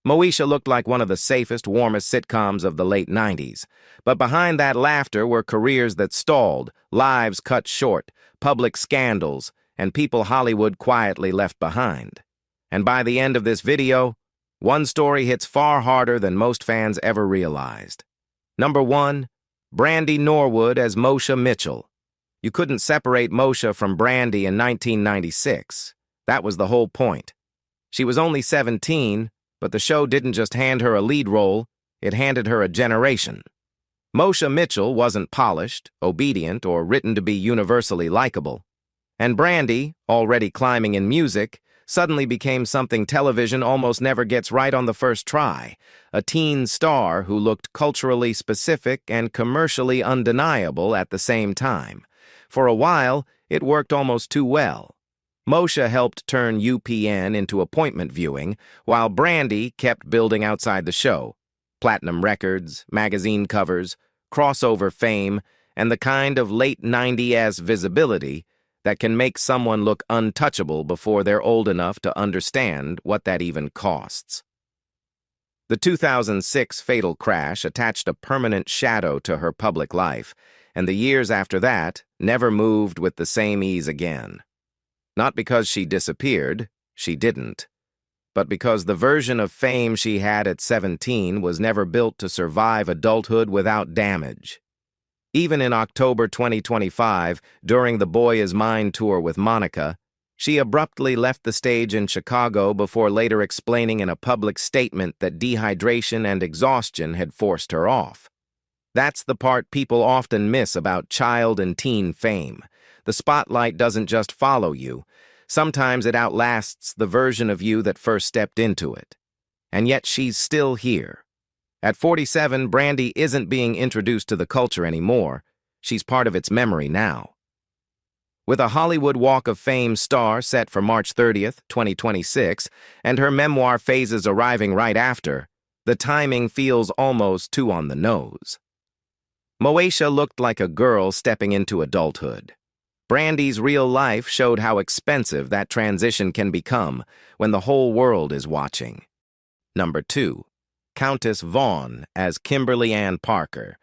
Moesha looked like one of the safest, warmest sitcoms of the late 90s. But behind that laughter were careers that stalled, lives cut short, public scandals, and people Hollywood quietly left behind. And by the end of this video, one story hits far harder than most fans ever realized. Number 1, Brandy Norwood as Moesha Mitchell. You couldn't separate Moesha from Brandy in 1996. That was the whole point. She was only 17, but the show didn't just hand her a lead role, it handed her a generation. Moesha Mitchell wasn't polished, obedient, or written to be universally likable. And Brandy, already climbing in music, suddenly became something television almost never gets right on the first try, a teen star who looked culturally specific and commercially undeniable at the same time. For a while, it worked almost too well. Moesha helped turn UPN into appointment viewing, while Brandy kept building outside the show. Platinum records, magazine covers, crossover fame, and the kind of late 90s visibility that can make someone look untouchable before they're old enough to understand what that even costs. The 2006 fatal crash attached a permanent shadow to her public life, and the years after that never moved with the same ease again. Not because she disappeared, she didn't, but because the version of fame she had at 17 was never built to survive adulthood without damage. Even in October 2025, during the Boy Is Mine tour with Monica, she abruptly left the stage in Chicago before later explaining in a public statement that dehydration and exhaustion had forced her off. That's the part people often miss about child and teen fame. The spotlight doesn't just follow you. Sometimes it outlasts the version of you that first stepped into it. And yet she's still here. At 47, Brandy isn't being introduced to the culture anymore. She's part of its memory now. With a Hollywood Walk of Fame star set for March 30th, 2026, and her memoir phases arriving right after, the timing feels almost too on the nose. Moesha looked like a girl stepping into adulthood. Brandy's real life showed how expensive that transition can become when the whole world is watching. Number 2, Countess Vaughn as Kimberly Ann Parker.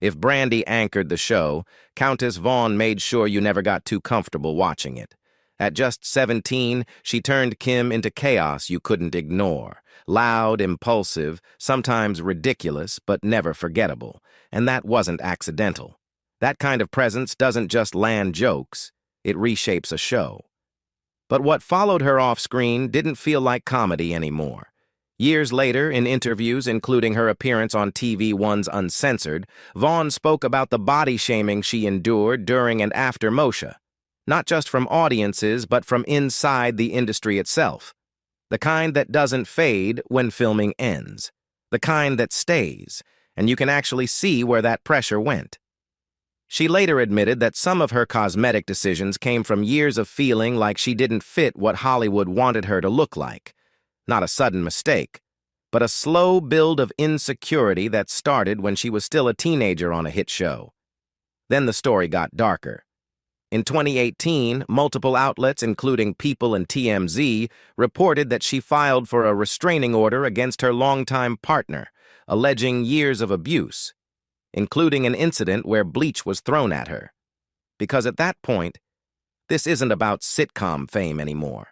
If Brandy anchored the show, Countess Vaughn made sure you never got too comfortable watching it. At just 17, she turned Kim into chaos you couldn't ignore. Loud, impulsive, sometimes ridiculous, but never forgettable. And that wasn't accidental. That kind of presence doesn't just land jokes, it reshapes a show. But what followed her off-screen didn't feel like comedy anymore. Years later, in interviews including her appearance on TV One's Uncensored, Vaughn spoke about the body shaming she endured during and after Moesha. Not just from audiences, but from inside the industry itself. The kind that doesn't fade when filming ends. The kind that stays, and you can actually see where that pressure went. She later admitted that some of her cosmetic decisions came from years of feeling like she didn't fit what Hollywood wanted her to look like. Not a sudden mistake, but a slow build of insecurity that started when she was still a teenager on a hit show. Then the story got darker. In 2018, multiple outlets, including People and TMZ, reported that she filed for a restraining order against her longtime partner, alleging years of abuse, including an incident where bleach was thrown at her. Because at that point, this isn't about sitcom fame anymore.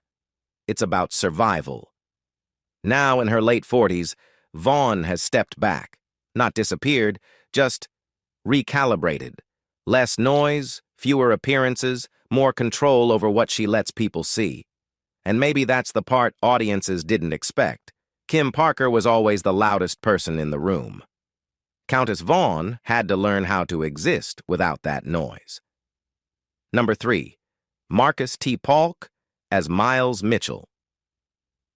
It's about survival. Now in her late 40s, Vaughn has stepped back, not disappeared, just recalibrated. Less noise, fewer appearances, more control over what she lets people see. And maybe that's the part audiences didn't expect. Kim Parker was always the loudest person in the room. Countess Vaughn had to learn how to exist without that noise. Number 3, Marcus T. Paulk as Miles Mitchell.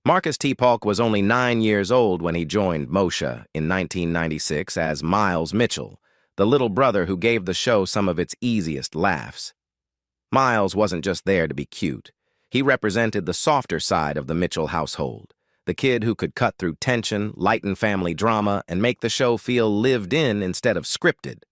Marcus T. Paulk was only 9 years old when he joined Moesha in 1996 as Miles Mitchell, the little brother who gave the show some of its easiest laughs. Miles wasn't just there to be cute. He represented the softer side of the Mitchell household. The kid who could cut through tension, lighten family drama, and make the show feel lived in instead of scripted.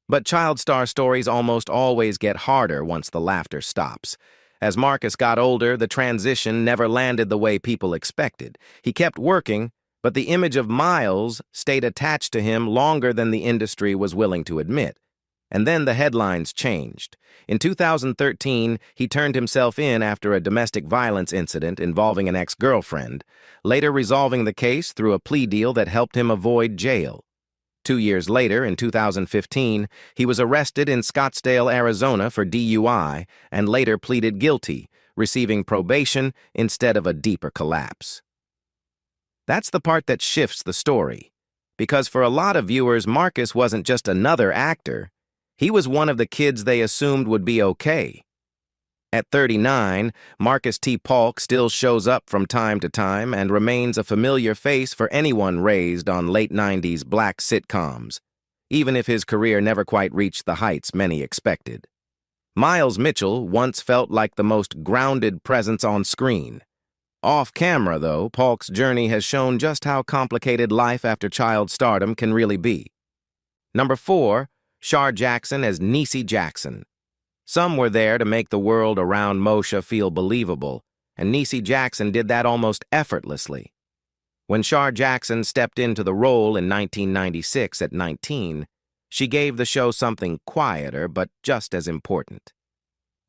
But child star stories almost always get harder once the laughter stops. As Marcus got older, the transition never landed the way people expected. He kept working, But the image of Miles stayed attached to him longer than the industry was willing to admit. And then the headlines changed. In 2013, he turned himself in after a domestic violence incident involving an ex-girlfriend, later resolving the case through a plea deal that helped him avoid jail. 2 years later, in 2015, he was arrested in Scottsdale, Arizona for DUI and later pleaded guilty, receiving probation instead of a deeper collapse. That's the part that shifts the story, because for a lot of viewers, Marcus wasn't just another actor. He was one of the kids they assumed would be okay. At 39, Marcus T. Paulk still shows up from time to time and remains a familiar face for anyone raised on late 90s black sitcoms, even if his career never quite reached the heights many expected. Miles Mitchell once felt like the most grounded presence on screen. Off camera, though, Paulk's journey has shown just how complicated life after child stardom can really be. Number 4, Shar Jackson as Niecy Jackson. Some were there to make the world around Moesha feel believable, and Niecy Jackson did that almost effortlessly. When Shar Jackson stepped into the role in 1996 at 19, she gave the show something quieter but just as important: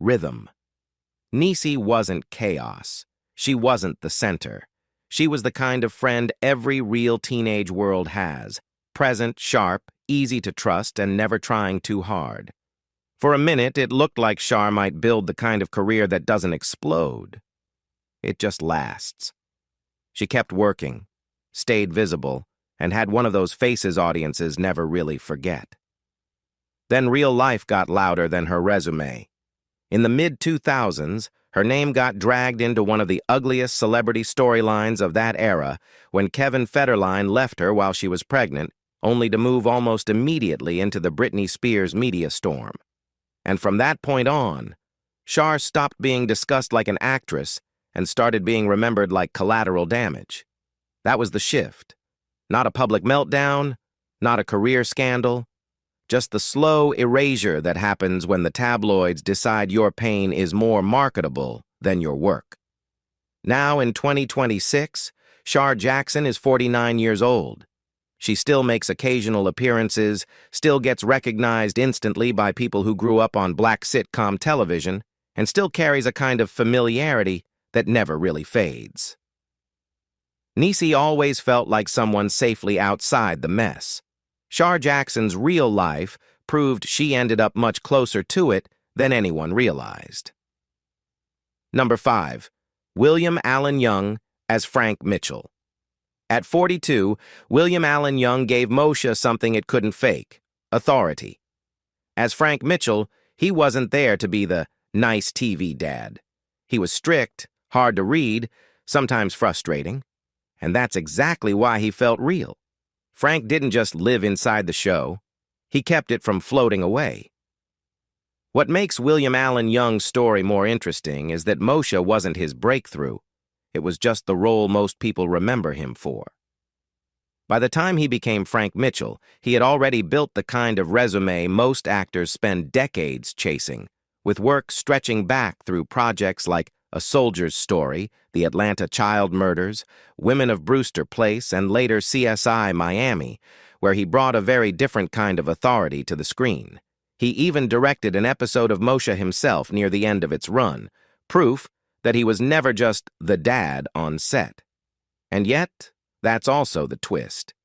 rhythm. Niecy wasn't chaos. She wasn't the center. She was the kind of friend every real teenage world has: present, sharp, easy to trust, and never trying too hard. For a minute, it looked like Shar might build the kind of career that doesn't explode. It just lasts. She kept working, stayed visible, and had one of those faces audiences never really forget. Then real life got louder than her resume. In the mid-2000s, her name got dragged into one of the ugliest celebrity storylines of that era when Kevin Federline left her while she was pregnant, only to move almost immediately into the Britney Spears media storm. And from that point on, Shar stopped being discussed like an actress and started being remembered like collateral damage. That was the shift. Not a public meltdown, not a career scandal, just the slow erasure that happens when the tabloids decide your pain is more marketable than your work. Now in 2026, Shar Jackson is 49 years old. She still makes occasional appearances, still gets recognized instantly by people who grew up on black sitcom television, and still carries a kind of familiarity that never really fades. Niecy always felt like someone safely outside the mess. Shar Jackson's real life proved she ended up much closer to it than anyone realized. Number 5, William Allen Young as Frank Mitchell. At 42, William Allen Young gave Moesha something it couldn't fake: authority. As Frank Mitchell, he wasn't there to be the nice TV dad. He was strict, hard to read, sometimes frustrating, and that's exactly why he felt real. Frank didn't just live inside the show. He kept it from floating away. What makes William Allen Young's story more interesting is that Moesha wasn't his breakthrough. It was just the role most people remember him for. By the time he became Frank Mitchell, he had already built the kind of resume most actors spend decades chasing, with work stretching back through projects like A Soldier's Story, The Atlanta Child Murders, Women of Brewster Place, and later CSI Miami, where he brought a very different kind of authority to the screen. He even directed an episode of Moesha himself near the end of its run, proof that he was never just the dad on set. And yet, that's also the twist.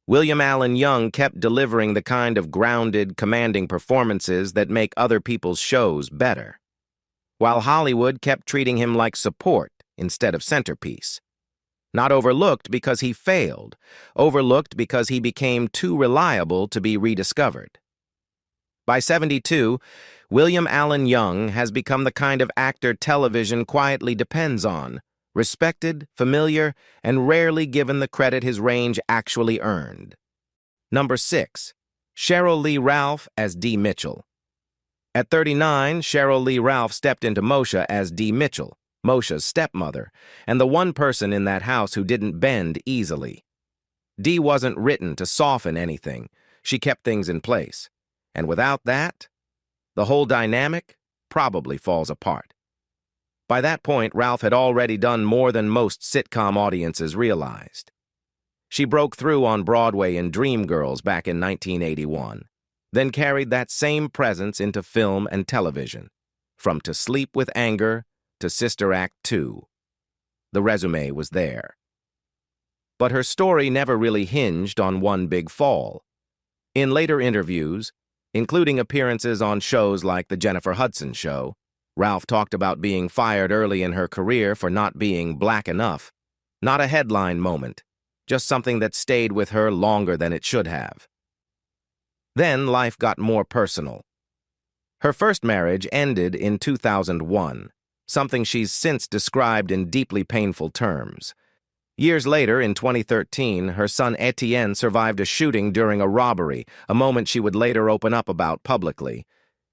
William Allen Young kept delivering the kind of grounded, commanding performances that make other people's shows better, while Hollywood kept treating him like support instead of centerpiece. Not overlooked because he failed, overlooked because he became too reliable to be rediscovered. By 72, William Allen Young has become the kind of actor television quietly depends on, respected, familiar, and rarely given the credit his range actually earned. Number 6, Cheryl Lee Ralph as Dee Mitchell. At 39, Cheryl Lee Ralph stepped into Moesha as Dee Mitchell, Moesha's stepmother, and the one person in that house who didn't bend easily. Dee wasn't written to soften anything. She kept things in place. And without that, the whole dynamic probably falls apart. By that point, Ralph had already done more than most sitcom audiences realized. She broke through on Broadway in Dreamgirls back in 1981, then carried that same presence into film and television, from To Sleep with Anger to Sister Act 2. The resume was there. But her story never really hinged on one big fall. In later interviews, including appearances on shows like The Jennifer Hudson Show, Ralph talked about being fired early in her career for not being black enough. Not a headline moment, just something that stayed with her longer than it should have. Then life got more personal. Her first marriage ended in 2001, something she's since described in deeply painful terms. Years later, in 2013, her son Etienne survived a shooting during a robbery, a moment she would later open up about publicly.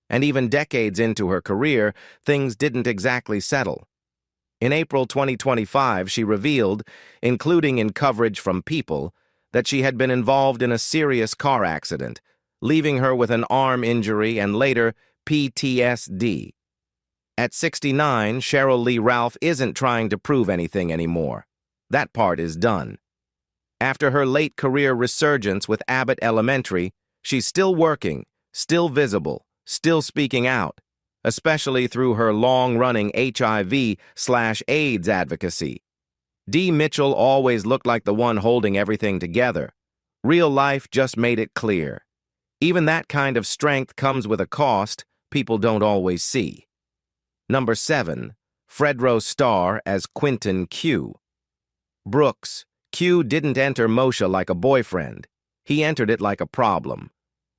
And even decades into her career, things didn't exactly settle. In April 2025, she revealed, including in coverage from People, that she had been involved in a serious car accident, leaving her with an arm injury and later PTSD. At 69, Cheryl Lee Ralph isn't trying to prove anything anymore. That part is done. After her late career resurgence with Abbott Elementary, she's still working, still visible, still speaking out, especially through her long-running HIV/AIDS advocacy. Dee Mitchell always looked like the one holding everything together. Real life just made it clear. Even that kind of strength comes with a cost people don't always see. Number 7. Fredro Starr as Quentin Q. Brooks, Q didn't enter Moesha like a boyfriend. He entered it like a problem.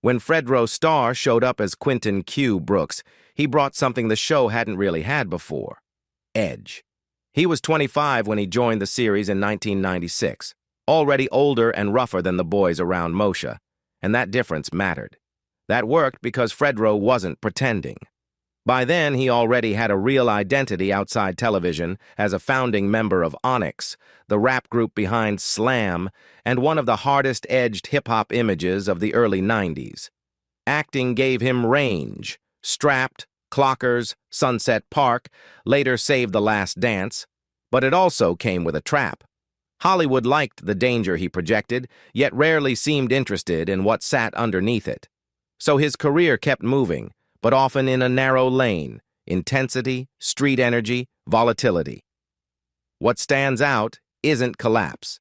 When Fredro Starr showed up as Quentin Q. Brooks, he brought something the show hadn't really had before: edge. He was 25 when he joined the series in 1996, already older and rougher than the boys around Moesha, and that difference mattered. That worked because Fredro wasn't pretending. By then, he already had a real identity outside television as a founding member of Onyx, the rap group behind Slam, and one of the hardest-edged hip-hop images of the early 90s. Acting gave him range. Strapped, Clockers, Sunset Park, later Save the Last Dance, but it also came with a trap. Hollywood liked the danger he projected, yet rarely seemed interested in what sat underneath it. So his career kept moving, but often in a narrow lane: intensity, street energy, volatility. What stands out isn't collapse.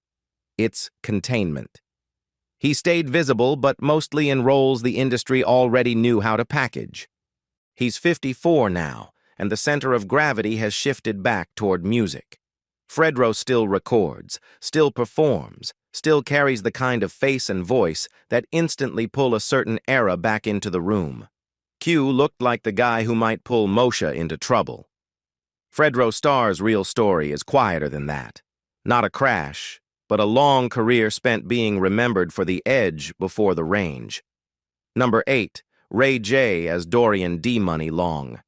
It's containment. He stayed visible, but mostly in roles the industry already knew how to package. He's 54 now, and the center of gravity has shifted back toward music. Fredro still records, still performs, still carries the kind of face and voice that instantly pull a certain era back into the room. Q looked like the guy who might pull Moesha into trouble. Fredro Starr's real story is quieter than that. Not a crash, but a long career spent being remembered for the edge before the range. Number 8. Ray J as Dorian D-Money Long.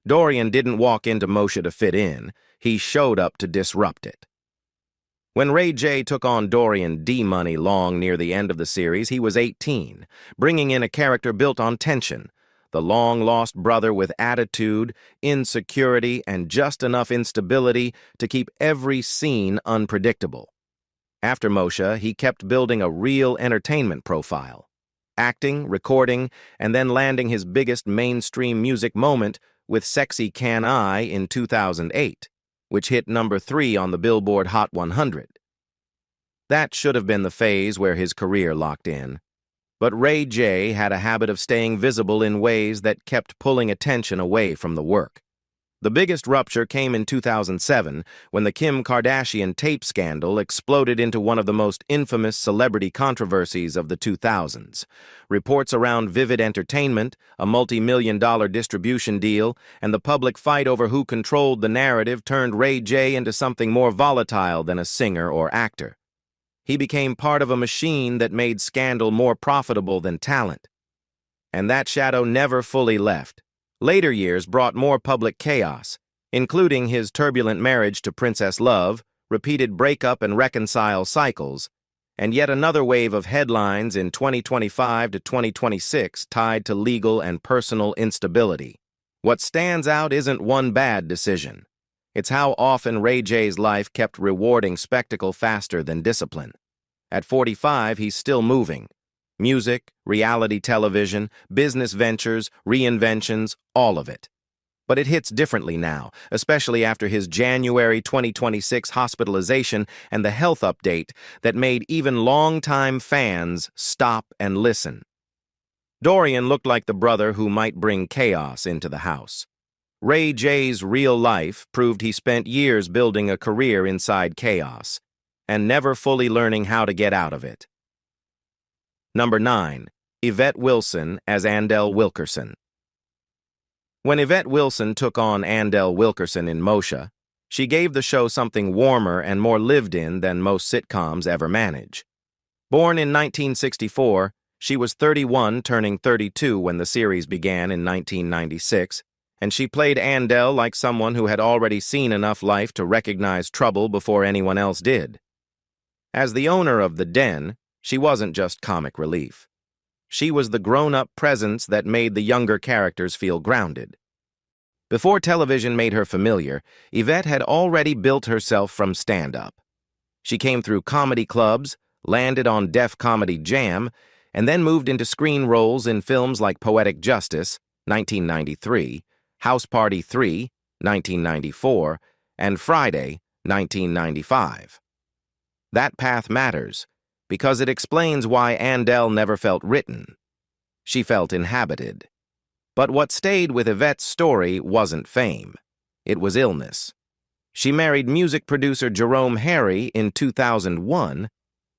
Dorian didn't walk into Moesha to fit in. He showed up to disrupt it. When Ray J took on Dorian D-Money Long near the end of the series, he was 18, bringing in a character built on tension, the long-lost brother with attitude, insecurity, and just enough instability to keep every scene unpredictable. After Moesha, he kept building a real entertainment profile, acting, recording, and then landing his biggest mainstream music moment with Sexy Can I in 2008, which hit number 3 on the Billboard Hot 100. That should have been the phase where his career locked in. But Ray J had a habit of staying visible in ways that kept pulling attention away from the work. The biggest rupture came in 2007 when the Kim Kardashian tape scandal exploded into one of the most infamous celebrity controversies of the 2000s. Reports around Vivid Entertainment, a multi-million-dollar distribution deal, and the public fight over who controlled the narrative turned Ray J into something more volatile than a singer or actor. He became part of a machine that made scandal more profitable than talent. And that shadow never fully left. Later years brought more public chaos, including his turbulent marriage to Princess Love, repeated breakup and reconcile cycles, and yet another wave of headlines in 2025 to 2026 tied to legal and personal instability. What stands out isn't one bad decision. It's how often Ray J's life kept rewarding spectacle faster than discipline. At 45, he's still moving. Music, reality television, business ventures, reinventions, all of it. But it hits differently now, especially after his January 2026 hospitalization and the health update that made even longtime fans stop and listen. Dorian looked like the brother who might bring chaos into the house. Ray J's real life proved he spent years building a career inside chaos, and never fully learning how to get out of it. Number 9. Yvette Wilson as Andel Wilkerson. When Yvette Wilson took on Andel Wilkerson in Moesha, she gave the show something warmer and more lived-in than most sitcoms ever manage. Born in 1964, she was 31, turning 32 when the series began in 1996, and she played Andel like someone who had already seen enough life to recognize trouble before anyone else did. As the owner of the Den, she wasn't just comic relief. She was the grown-up presence that made the younger characters feel grounded. Before television made her familiar, Yvette had already built herself from stand-up. She came through comedy clubs, landed on Def Comedy Jam, and then moved into screen roles in films like Poetic Justice, 1993, House Party 3, 1994, and Friday, 1995. That path matters, because it explains why Andel never felt written. She felt inhabited. But what stayed with Yvette's story wasn't fame. It was illness. She married music producer Jerome Harry in 2001,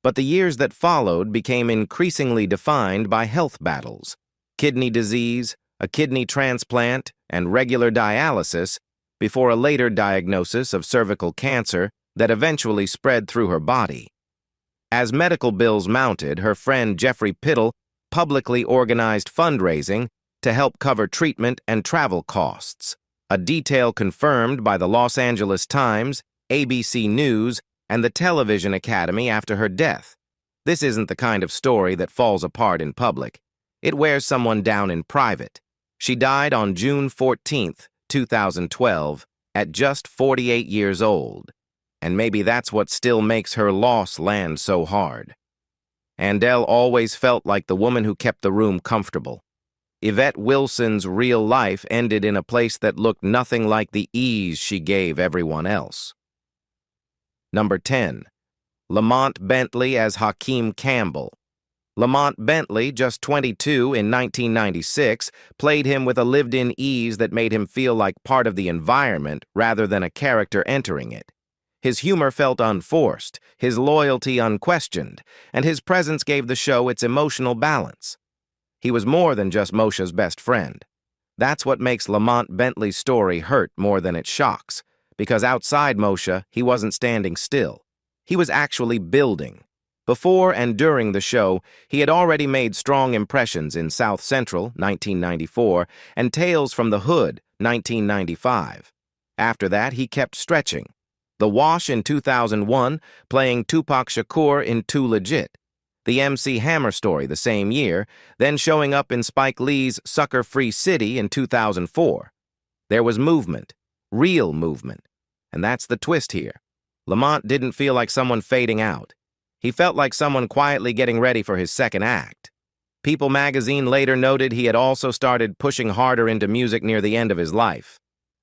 but the years that followed became increasingly defined by health battles: kidney disease, a kidney transplant, and regular dialysis, before a later diagnosis of cervical cancer that eventually spread through her body. As medical bills mounted, her friend Jeffrey Pittle publicly organized fundraising to help cover treatment and travel costs, a detail confirmed by the Los Angeles Times, ABC News, and the Television Academy after her death. This isn't the kind of story that falls apart in public. It wears someone down in private. She died on June 14, 2012, at just 48 years old. And maybe that's what still makes her loss land so hard. Andel always felt like the woman who kept the room comfortable. Yvette Wilson's real life ended in a place that looked nothing like the ease she gave everyone else. Number 10. Lamont Bentley as Hakeem Campbell. Lamont Bentley, just 22 in 1996, played him with a lived-in ease that made him feel like part of the environment rather than a character entering it. His humor felt unforced, his loyalty unquestioned, and his presence gave the show its emotional balance. He was more than just Moesha's best friend. That's what makes Lamont Bentley's story hurt more than it shocks, because outside Moesha, he wasn't standing still. He was actually building. Before and during the show, he had already made strong impressions in South Central, 1994, and Tales from the Hood, 1995. After that, he kept stretching. The Wash in 2001, playing Tupac Shakur in Too Legit. The MC Hammer Story the same year, then showing up in Spike Lee's Sucker Free City in 2004. There was movement, real movement. And that's the twist here. Lamont didn't feel like someone fading out. He felt like someone quietly getting ready for his second act. People magazine later noted he had also started pushing harder into music near the end of his life.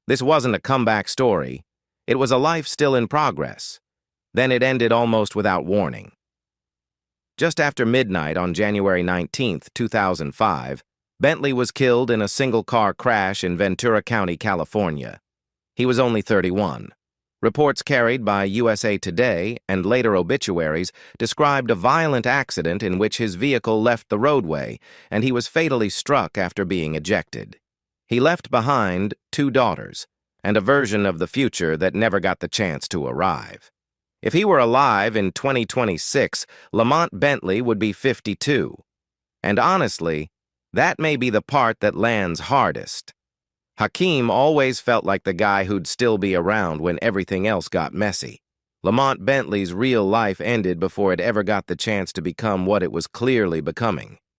This wasn't a comeback story. It was a life still in progress. Then it ended almost without warning. Just after midnight on January 19, 2005, Bentley was killed in a single-car crash in Ventura County, California. He was only 31. Reports carried by USA Today and later obituaries described a violent accident in which his vehicle left the roadway and he was fatally struck after being ejected. He left behind 2 daughters and a version of the future that never got the chance to arrive. If he were alive in 2026, Lamont Bentley would be 52. And honestly, that may be the part that lands hardest. Hakeem always felt like the guy who'd still be around when everything else got messy. Lamont Bentley's real life ended before it ever got the chance to become what it was clearly becoming.